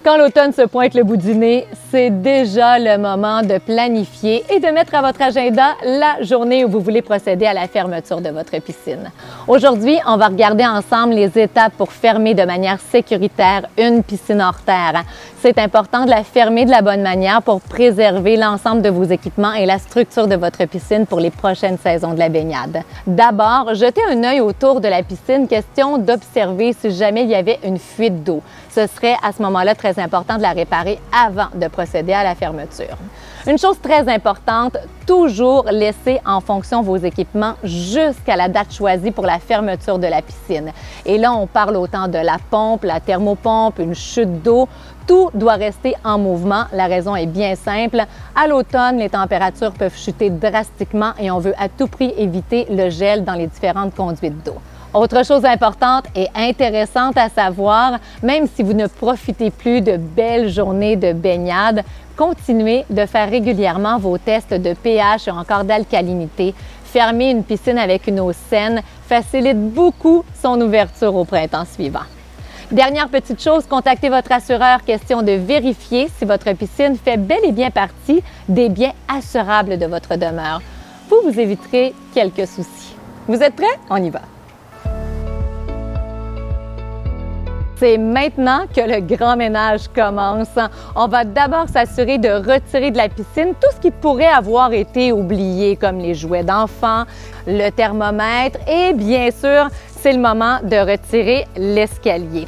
Quand l'automne se pointe le bout du nez, c'est déjà le moment de planifier et de mettre à votre agenda la journée où vous voulez procéder à la fermeture de votre piscine. Aujourd'hui, on va regarder ensemble les étapes pour fermer de manière sécuritaire une piscine hors terre. C'est important de la fermer de la bonne manière pour préserver l'ensemble de vos équipements et la structure de votre piscine pour les prochaines saisons de la baignade. D'abord, jetez un œil autour de la piscine, question d'observer si jamais il y avait une fuite d'eau. Ce serait à ce moment-là très important de la réparer avant de procéder à la fermeture. Une chose très importante, toujours laisser en fonction vos équipements jusqu'à la date choisie pour la fermeture de la piscine. Et là, on parle autant de la pompe, la thermopompe, une chute d'eau. Tout doit rester en mouvement. La raison est bien simple. À l'automne, les températures peuvent chuter drastiquement et on veut à tout prix éviter le gel dans les différentes conduites d'eau. Autre chose importante et intéressante à savoir, même si vous ne profitez plus de belles journées de baignade, continuez de faire régulièrement vos tests de pH ou encore d'alcalinité. Fermer une piscine avec une eau saine facilite beaucoup son ouverture au printemps suivant. Dernière petite chose, contactez votre assureur, question de vérifier si votre piscine fait bel et bien partie des biens assurables de votre demeure. Vous éviterez quelques soucis. Vous êtes prêts? On y va! C'est maintenant que le grand ménage commence. On va d'abord s'assurer de retirer de la piscine tout ce qui pourrait avoir été oublié, comme les jouets d'enfants, le thermomètre et bien sûr, c'est le moment de retirer l'escalier.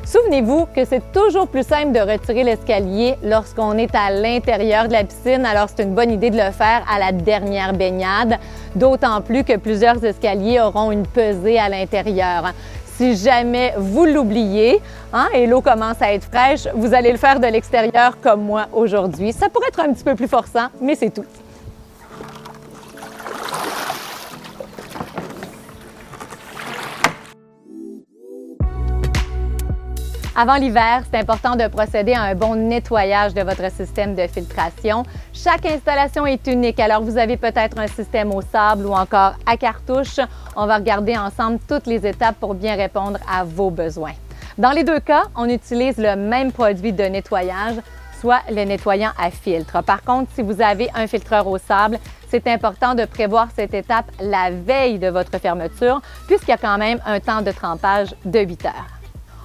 Souvenez-vous que c'est toujours plus simple de retirer l'escalier lorsqu'on est à l'intérieur de la piscine, alors c'est une bonne idée de le faire à la dernière baignade, d'autant plus que plusieurs escaliers auront une pesée à l'intérieur. Si jamais vous l'oubliez et l'eau commence à être fraîche, vous allez le faire de l'extérieur comme moi aujourd'hui. Ça pourrait être un petit peu plus forçant, mais c'est tout. Avant l'hiver, c'est important de procéder à un bon nettoyage de votre système de filtration. Chaque installation est unique, alors vous avez peut-être un système au sable ou encore à cartouche. On va regarder ensemble toutes les étapes pour bien répondre à vos besoins. Dans les deux cas, on utilise le même produit de nettoyage, soit le nettoyant à filtre. Par contre, si vous avez un filtreur au sable, c'est important de prévoir cette étape la veille de votre fermeture, puisqu'il y a quand même un temps de trempage de 8 heures.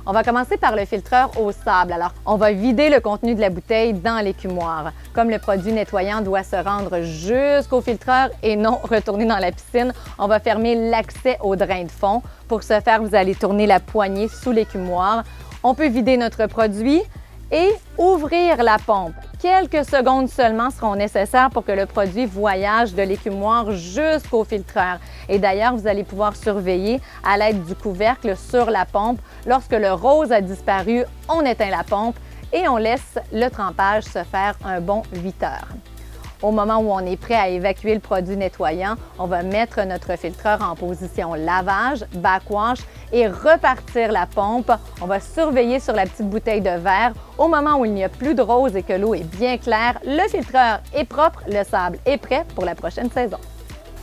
On va commencer par le filtreur au sable. Alors, on va vider le contenu de la bouteille dans l'écumoire. Comme le produit nettoyant doit se rendre jusqu'au filtreur et non retourner dans la piscine, on va fermer l'accès au drain de fond. Pour ce faire, vous allez tourner la poignée sous l'écumoire. On peut vider notre produit et ouvrir la pompe. Quelques secondes seulement seront nécessaires pour que le produit voyage de l'écumoire jusqu'au filtreur. Et d'ailleurs, vous allez pouvoir surveiller à l'aide du couvercle sur la pompe. Lorsque le rose a disparu, on éteint la pompe et on laisse le trempage se faire un bon 8 heures. Au moment où on est prêt à évacuer le produit nettoyant, on va mettre notre filtreur en position lavage, backwash et repartir la pompe. On va surveiller sur la petite bouteille de verre. Au moment où il n'y a plus de rose et que l'eau est bien claire, le filtreur est propre, le sable est prêt pour la prochaine saison.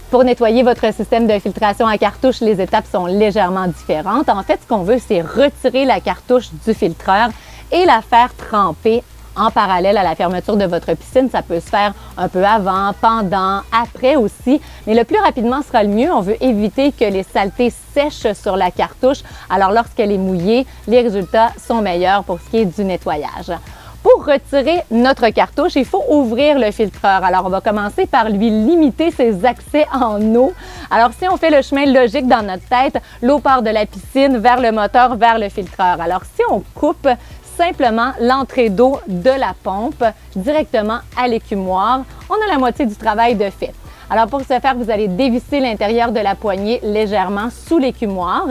Pour nettoyer votre système de filtration à cartouche, les étapes sont légèrement différentes. En fait, ce qu'on veut, c'est retirer la cartouche du filtreur et la faire tremper en parallèle à la fermeture de votre piscine. Ça peut se faire un peu avant, pendant, après aussi, mais le plus rapidement sera le mieux. On veut éviter que les saletés sèchent sur la cartouche. Alors, lorsqu'elle est mouillée, les résultats sont meilleurs pour ce qui est du nettoyage. Pour retirer notre cartouche, il faut ouvrir le filtreur. Alors, on va commencer par lui limiter ses accès en eau. Alors, si on fait le chemin logique dans notre tête, l'eau part de la piscine vers le moteur, vers le filtreur. Alors, si on coupe simplement l'entrée d'eau de la pompe directement à l'écumoire, on a la moitié du travail de fait. Alors, pour ce faire, vous allez dévisser l'intérieur de la poignée légèrement sous l'écumoire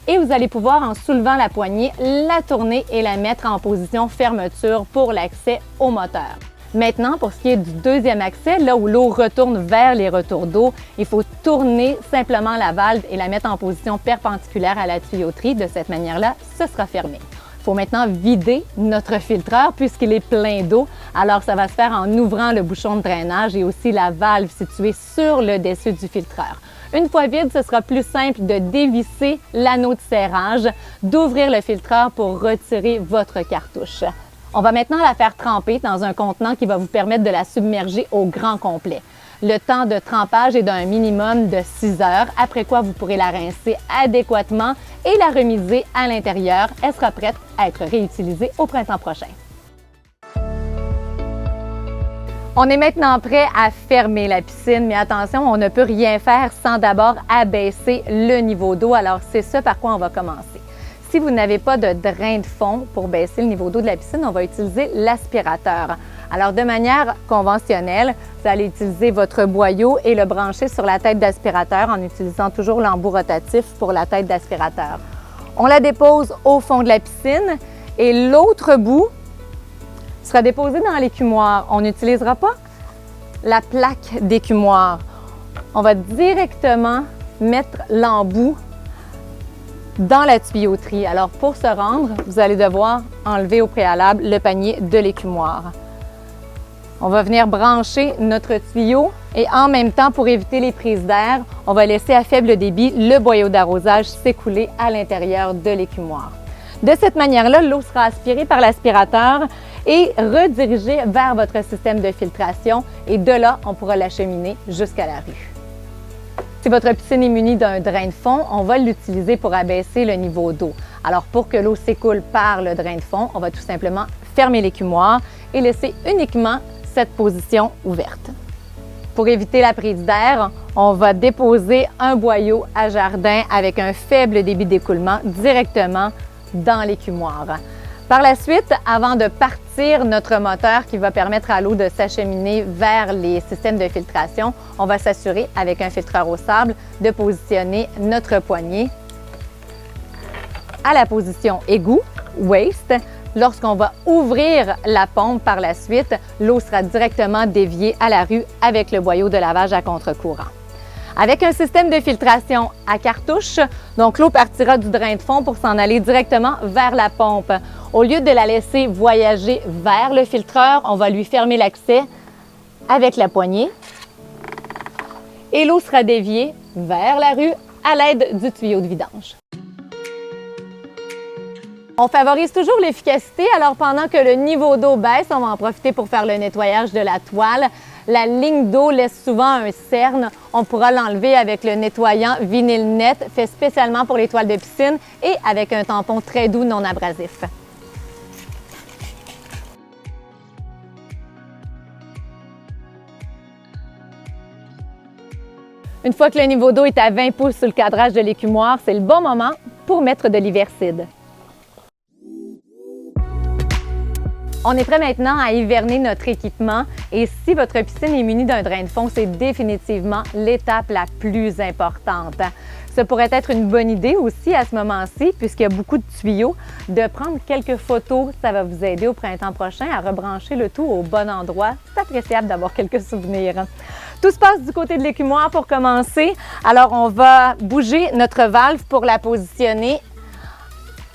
et vous allez pouvoir, en soulevant la poignée, la tourner et la mettre en position fermeture pour l'accès au moteur. Maintenant, pour ce qui est du deuxième accès, là où l'eau retourne vers les retours d'eau, il faut tourner simplement la valve et la mettre en position perpendiculaire à la tuyauterie. De cette manière-là, ce sera fermé. Il faut maintenant vider notre filtreur puisqu'il est plein d'eau. Alors, ça va se faire en ouvrant le bouchon de drainage et aussi la valve située sur le dessus du filtreur. Une fois vide, ce sera plus simple de dévisser l'anneau de serrage, d'ouvrir le filtreur pour retirer votre cartouche. On va maintenant la faire tremper dans un contenant qui va vous permettre de la submerger au grand complet. Le temps de trempage est d'un minimum de 6 heures, après quoi vous pourrez la rincer adéquatement et la remiser à l'intérieur. Elle sera prête à être réutilisée au printemps prochain. On est maintenant prêt à fermer la piscine, mais attention, on ne peut rien faire sans d'abord abaisser le niveau d'eau. Alors, c'est ce par quoi on va commencer. Si vous n'avez pas de drain de fond pour baisser le niveau d'eau de la piscine, on va utiliser l'aspirateur. Alors, de manière conventionnelle, vous allez utiliser votre boyau et le brancher sur la tête d'aspirateur en utilisant toujours l'embout rotatif pour la tête d'aspirateur. On la dépose au fond de la piscine et l'autre bout sera déposé dans l'écumoire. On n'utilisera pas la plaque d'écumoire. On va directement mettre l'embout dans la tuyauterie. Alors, pour se rendre, vous allez devoir enlever au préalable le panier de l'écumoire. On va venir brancher notre tuyau et en même temps, pour éviter les prises d'air, on va laisser à faible débit le boyau d'arrosage s'écouler à l'intérieur de l'écumoire. De cette manière-là, l'eau sera aspirée par l'aspirateur et redirigée vers votre système de filtration et de là, on pourra l'acheminer jusqu'à la rue. Si votre piscine est munie d'un drain de fond, on va l'utiliser pour abaisser le niveau d'eau. Alors, pour que l'eau s'écoule par le drain de fond, on va tout simplement fermer l'écumoire et laisser uniquement cette position ouverte. Pour éviter la prise d'air, on va déposer un boyau à jardin avec un faible débit d'écoulement directement dans l'écumoire. Par la suite, avant de partir notre moteur qui va permettre à l'eau de s'acheminer vers les systèmes de filtration, on va s'assurer avec un filtreur au sable de positionner notre poignée à la position égout, waste. Lorsqu'on va ouvrir la pompe par la suite, l'eau sera directement déviée à la rue avec le boyau de lavage à contre-courant. Avec un système de filtration à cartouche, donc l'eau partira du drain de fond pour s'en aller directement vers la pompe. Au lieu de la laisser voyager vers le filtreur, on va lui fermer l'accès avec la poignée et l'eau sera déviée vers la rue à l'aide du tuyau de vidange. On favorise toujours l'efficacité, alors pendant que le niveau d'eau baisse, on va en profiter pour faire le nettoyage de la toile. La ligne d'eau laisse souvent un cerne. On pourra l'enlever avec le nettoyant vinyle net, fait spécialement pour les toiles de piscine et avec un tampon très doux non abrasif. Une fois que le niveau d'eau est à 20 pouces sur le cadrage de l'écumoire, c'est le bon moment pour mettre de l'Iverside. On est prêt maintenant à hiverner notre équipement et si votre piscine est munie d'un drain de fond, c'est définitivement l'étape la plus importante. Ce pourrait être une bonne idée aussi à ce moment-ci, puisqu'il y a beaucoup de tuyaux, de prendre quelques photos. Ça va vous aider au printemps prochain à rebrancher le tout au bon endroit. C'est appréciable d'avoir quelques souvenirs. Tout se passe du côté de l'écumoire pour commencer. Alors, on va bouger notre valve pour la positionner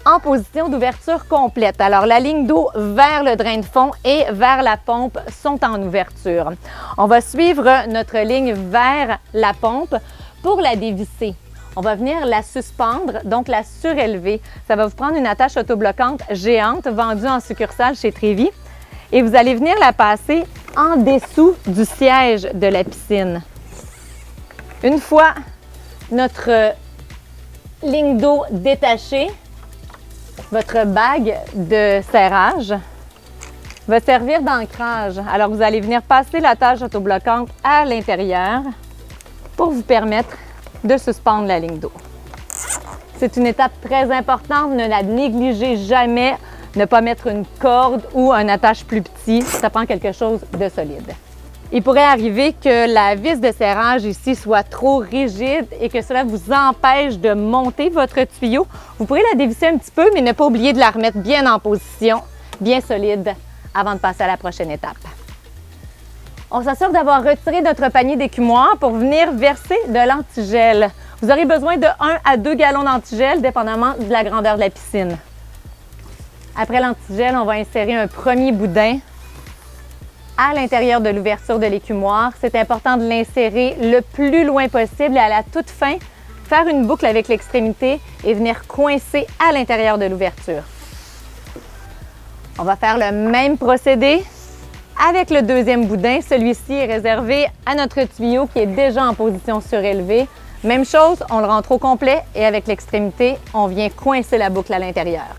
en position d'ouverture complète. Alors, la ligne d'eau vers le drain de fond et vers la pompe sont en ouverture. On va suivre notre ligne vers la pompe pour la dévisser. On va venir la suspendre, donc la surélever. Ça va vous prendre une attache autobloquante géante vendue en succursale chez Trévi et vous allez venir la passer en dessous du siège de la piscine. Une fois notre ligne d'eau détachée, votre bague de serrage va servir d'ancrage. Alors, vous allez venir passer l'attache autobloquante à l'intérieur pour vous permettre de suspendre la ligne d'eau. C'est une étape très importante, ne la négligez jamais. Ne pas mettre une corde ou un attache plus petit, ça prend quelque chose de solide. Il pourrait arriver que la vis de serrage ici soit trop rigide et que cela vous empêche de monter votre tuyau. Vous pourrez la dévisser un petit peu, mais ne pas oublier de la remettre bien en position, bien solide, avant de passer à la prochaine étape. On s'assure d'avoir retiré notre panier d'écumoire pour venir verser de l'antigel. Vous aurez besoin de 1 à 2 gallons d'antigel, dépendamment de la grandeur de la piscine. Après l'antigel, on va insérer un premier boudin à l'intérieur de l'ouverture de l'écumoire. C'est important de l'insérer le plus loin possible et à la toute fin, faire une boucle avec l'extrémité et venir coincer à l'intérieur de l'ouverture. On va faire le même procédé avec le deuxième boudin. Celui-ci est réservé à notre tuyau qui est déjà en position surélevée. Même chose, on le rentre au complet et avec l'extrémité, on vient coincer la boucle à l'intérieur.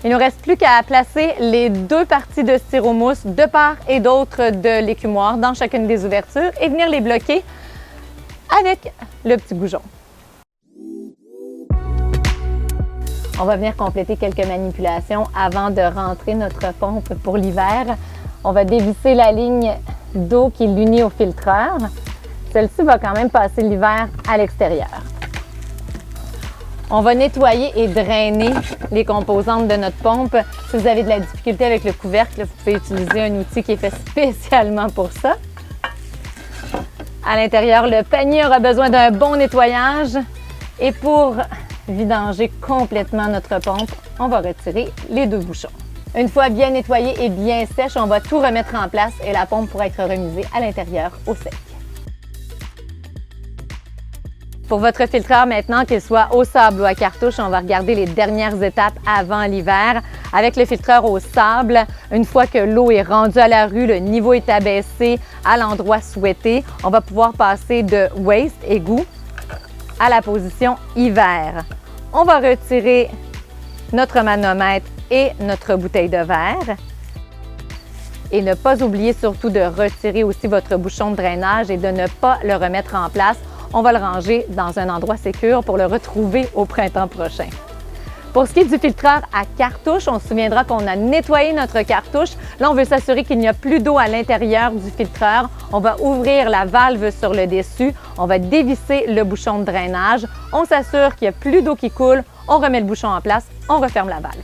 Il ne nous reste plus qu'à placer les deux parties de styromousse de part et d'autre de l'écumoire dans chacune des ouvertures et venir les bloquer avec le petit goujon. On va venir compléter quelques manipulations avant de rentrer notre pompe pour l'hiver. On va dévisser la ligne d'eau qui l'unit au filtreur. Celle-ci va quand même passer l'hiver à l'extérieur. On va nettoyer et drainer les composantes de notre pompe. Si vous avez de la difficulté avec le couvercle, vous pouvez utiliser un outil qui est fait spécialement pour ça. À l'intérieur, le panier aura besoin d'un bon nettoyage. Et pour vidanger complètement notre pompe, on va retirer les deux bouchons. Une fois bien nettoyé et bien sèche, on va tout remettre en place et la pompe pourra être remisée à l'intérieur au sec. Pour votre filtreur maintenant, qu'il soit au sable ou à cartouche, on va regarder les dernières étapes avant l'hiver. Avec le filtreur au sable, une fois que l'eau est rendue à la rue, le niveau est abaissé à l'endroit souhaité, on va pouvoir passer de waste, égout, à la position hiver. On va retirer notre manomètre et notre bouteille de verre. Et ne pas oublier surtout de retirer aussi votre bouchon de drainage et de ne pas le remettre en place. On va le ranger dans un endroit sécure pour le retrouver au printemps prochain. Pour ce qui est du filtreur à cartouche, on se souviendra qu'on a nettoyé notre cartouche. Là, on veut s'assurer qu'il n'y a plus d'eau à l'intérieur du filtreur. On va ouvrir la valve sur le dessus. On va dévisser le bouchon de drainage. On s'assure qu'il n'y a plus d'eau qui coule. On remet le bouchon en place. On referme la valve.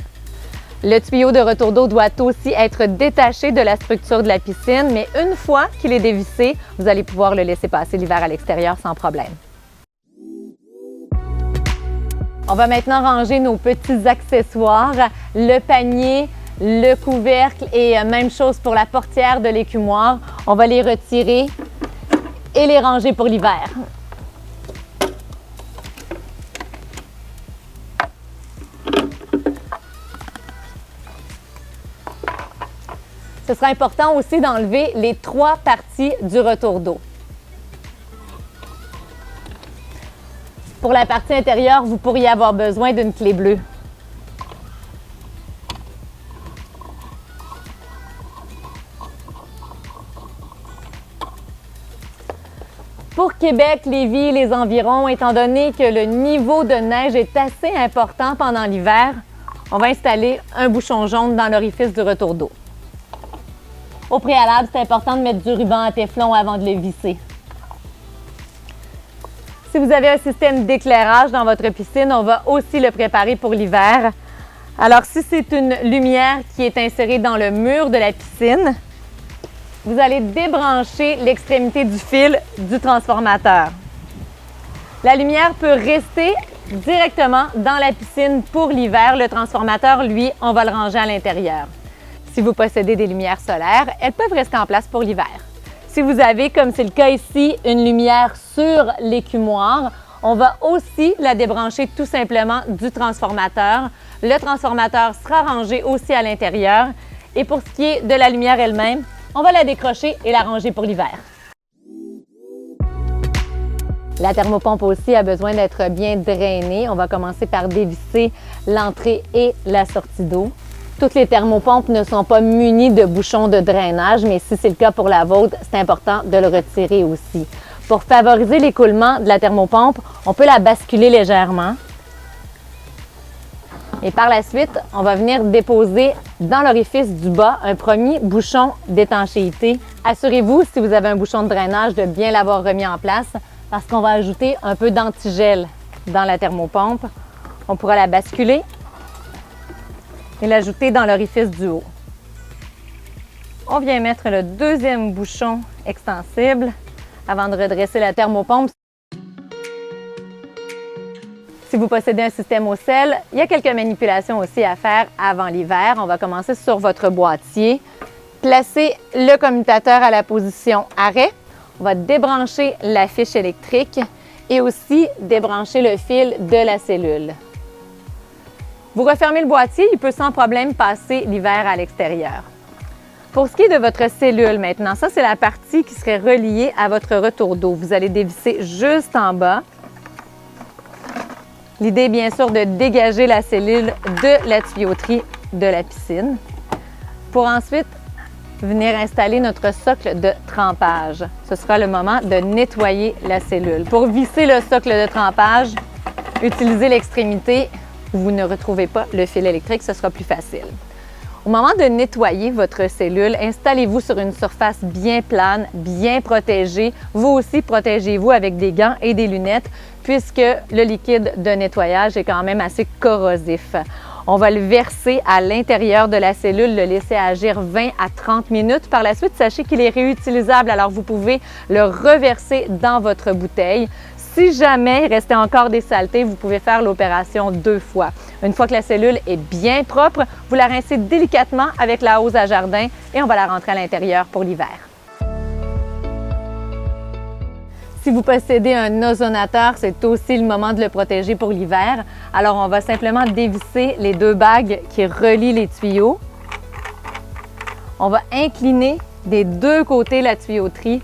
Le tuyau de retour d'eau doit aussi être détaché de la structure de la piscine, mais une fois qu'il est dévissé, vous allez pouvoir le laisser passer l'hiver à l'extérieur sans problème. On va maintenant ranger nos petits accessoires, le panier, le couvercle et même chose pour la portière de l'écumoire. On va les retirer et les ranger pour l'hiver. Ce sera important aussi d'enlever les trois parties du retour d'eau. Pour la partie intérieure, vous pourriez avoir besoin d'une clé bleue. Pour Québec, Lévis, les environs, étant donné que le niveau de neige est assez important pendant l'hiver, on va installer un bouchon jaune dans l'orifice du retour d'eau. Au préalable, c'est important de mettre du ruban à téflon avant de le visser. Si vous avez un système d'éclairage dans votre piscine, on va aussi le préparer pour l'hiver. Alors, si c'est une lumière qui est insérée dans le mur de la piscine, vous allez débrancher l'extrémité du fil du transformateur. La lumière peut rester directement dans la piscine pour l'hiver. Le transformateur, lui, on va le ranger à l'intérieur. Si vous possédez des lumières solaires, elles peuvent rester en place pour l'hiver. Si vous avez, comme c'est le cas ici, une lumière sur l'écumoire, on va aussi la débrancher tout simplement du transformateur. Le transformateur sera rangé aussi à l'intérieur. Et pour ce qui est de la lumière elle-même, on va la décrocher et la ranger pour l'hiver. La thermopompe aussi a besoin d'être bien drainée. On va commencer par dévisser l'entrée et la sortie d'eau. Toutes les thermopompes ne sont pas munies de bouchons de drainage, mais si c'est le cas pour la vôtre, c'est important de le retirer aussi. Pour favoriser l'écoulement de la thermopompe, on peut la basculer légèrement. Et par la suite, on va venir déposer dans l'orifice du bas un premier bouchon d'étanchéité. Assurez-vous, si vous avez un bouchon de drainage, de bien l'avoir remis en place parce qu'on va ajouter un peu d'antigel dans la thermopompe. On pourra la basculer et l'ajouter dans l'orifice du haut. On vient mettre le deuxième bouchon extensible avant de redresser la thermopompe. Si vous possédez un système au sel, il y a quelques manipulations aussi à faire avant l'hiver. On va commencer sur votre boîtier. Placez le commutateur à la position arrêt. On va débrancher la fiche électrique et aussi débrancher le fil de la cellule. Vous refermez le boîtier, il peut sans problème passer l'hiver à l'extérieur. Pour ce qui est de votre cellule maintenant, ça c'est la partie qui serait reliée à votre retour d'eau. Vous allez dévisser juste en bas. L'idée, bien sûr, de dégager la cellule de la tuyauterie de la piscine pour ensuite venir installer notre socle de trempage. Ce sera le moment de nettoyer la cellule. Pour visser le socle de trempage, utilisez l'extrémité où vous ne retrouvez pas le fil électrique, ce sera plus facile. Au moment de nettoyer votre cellule, installez-vous sur une surface bien plane, bien protégée. Vous aussi, protégez-vous avec des gants et des lunettes puisque le liquide de nettoyage est quand même assez corrosif. On va le verser à l'intérieur de la cellule, le laisser agir 20 à 30 minutes. Par la suite, sachez qu'il est réutilisable, alors vous pouvez le reverser dans votre bouteille. Si jamais il restait encore des saletés, vous pouvez faire l'opération 2 fois. Une fois que la cellule est bien propre, vous la rincez délicatement avec la hose à jardin et on va la rentrer à l'intérieur pour l'hiver. Si vous possédez un ozonateur, c'est aussi le moment de le protéger pour l'hiver. Alors, on va simplement dévisser les 2 bagues qui relient les tuyaux. On va incliner des 2 côtés la tuyauterie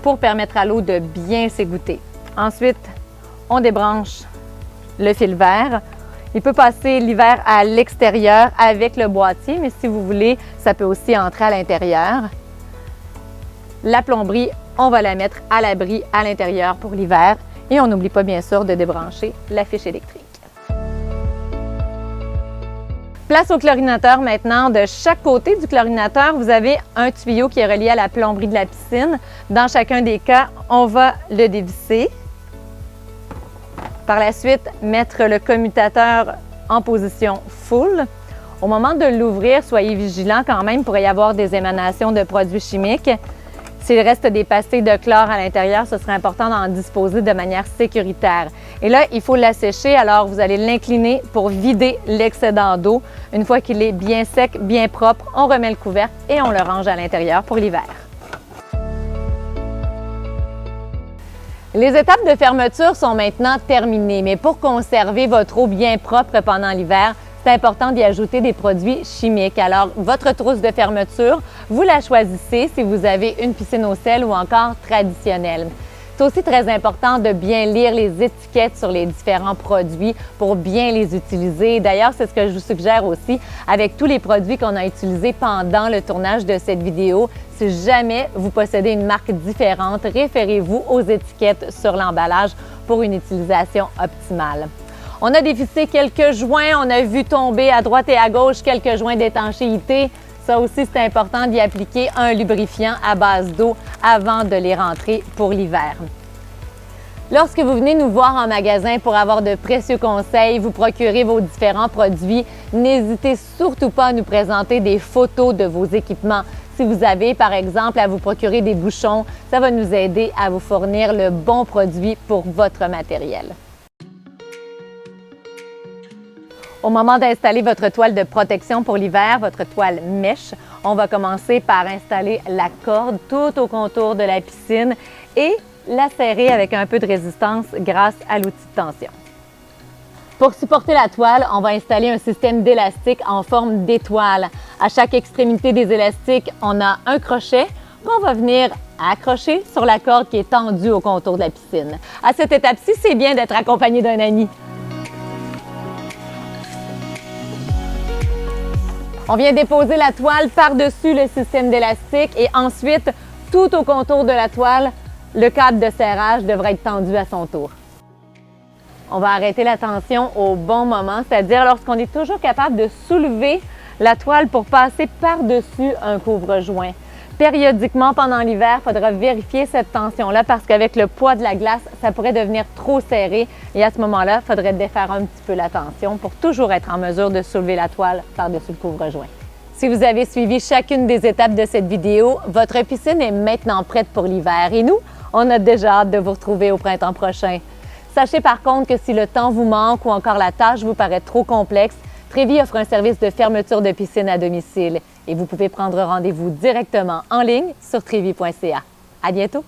pour permettre à l'eau de bien s'égoutter. Ensuite, on débranche le fil vert. Il peut passer l'hiver à l'extérieur avec le boîtier, mais si vous voulez, ça peut aussi entrer à l'intérieur. La plomberie, on va la mettre à l'abri à l'intérieur pour l'hiver et on n'oublie pas bien sûr de débrancher la fiche électrique. Place au chlorinateur maintenant. De chaque côté du chlorinateur, vous avez un tuyau qui est relié à la plomberie de la piscine. Dans chacun des cas, on va le dévisser. Par la suite, mettre le commutateur en position full. Au moment de l'ouvrir, soyez vigilants quand même, il pourrait y avoir des émanations de produits chimiques. S'il reste des pastilles de chlore à l'intérieur, ce serait important d'en disposer de manière sécuritaire. Et là, il faut l'assécher, alors vous allez l'incliner pour vider l'excédent d'eau. Une fois qu'il est bien sec, bien propre, on remet le couvercle et on le range à l'intérieur pour l'hiver. Les étapes de fermeture sont maintenant terminées, mais pour conserver votre eau bien propre pendant l'hiver, c'est important d'y ajouter des produits chimiques. Alors, votre trousse de fermeture, vous la choisissez si vous avez une piscine au sel ou encore traditionnelle. C'est aussi très important de bien lire les étiquettes sur les différents produits pour bien les utiliser. D'ailleurs, c'est ce que je vous suggère aussi avec tous les produits qu'on a utilisés pendant le tournage de cette vidéo. Si jamais vous possédez une marque différente, référez-vous aux étiquettes sur l'emballage pour une utilisation optimale. On a dévissé quelques joints, on a vu tomber à droite et à gauche quelques joints d'étanchéité. Ça aussi, c'est important d'y appliquer un lubrifiant à base d'eau avant de les rentrer pour l'hiver. Lorsque vous venez nous voir en magasin pour avoir de précieux conseils, vous procurer vos différents produits, n'hésitez surtout pas à nous présenter des photos de vos équipements. Si vous avez, par exemple, à vous procurer des bouchons, ça va nous aider à vous fournir le bon produit pour votre matériel. Au moment d'installer votre toile de protection pour l'hiver, votre toile mèche, on va commencer par installer la corde tout au contour de la piscine et la serrer avec un peu de résistance grâce à l'outil de tension. Pour supporter la toile, on va installer un système d'élastique en forme d'étoile. À chaque extrémité des élastiques, on a un crochet qu'on va venir accrocher sur la corde qui est tendue au contour de la piscine. À cette étape-ci, c'est bien d'être accompagné d'un ami. On vient déposer la toile par-dessus le système d'élastique et ensuite, tout au contour de la toile, le câble de serrage devrait être tendu à son tour. On va arrêter la tension au bon moment, c'est-à-dire lorsqu'on est toujours capable de soulever la toile pour passer par-dessus un couvre-joint. Périodiquement, pendant l'hiver, il faudra vérifier cette tension-là parce qu'avec le poids de la glace, ça pourrait devenir trop serré et à ce moment-là, il faudrait défaire un petit peu la tension pour toujours être en mesure de soulever la toile par-dessus le couvre-joint. Si vous avez suivi chacune des étapes de cette vidéo, votre piscine est maintenant prête pour l'hiver et nous, on a déjà hâte de vous retrouver au printemps prochain. Sachez par contre que si le temps vous manque ou encore la tâche vous paraît trop complexe, Trévi offre un service de fermeture de piscine à domicile et vous pouvez prendre rendez-vous directement en ligne sur trevi.ca. À bientôt!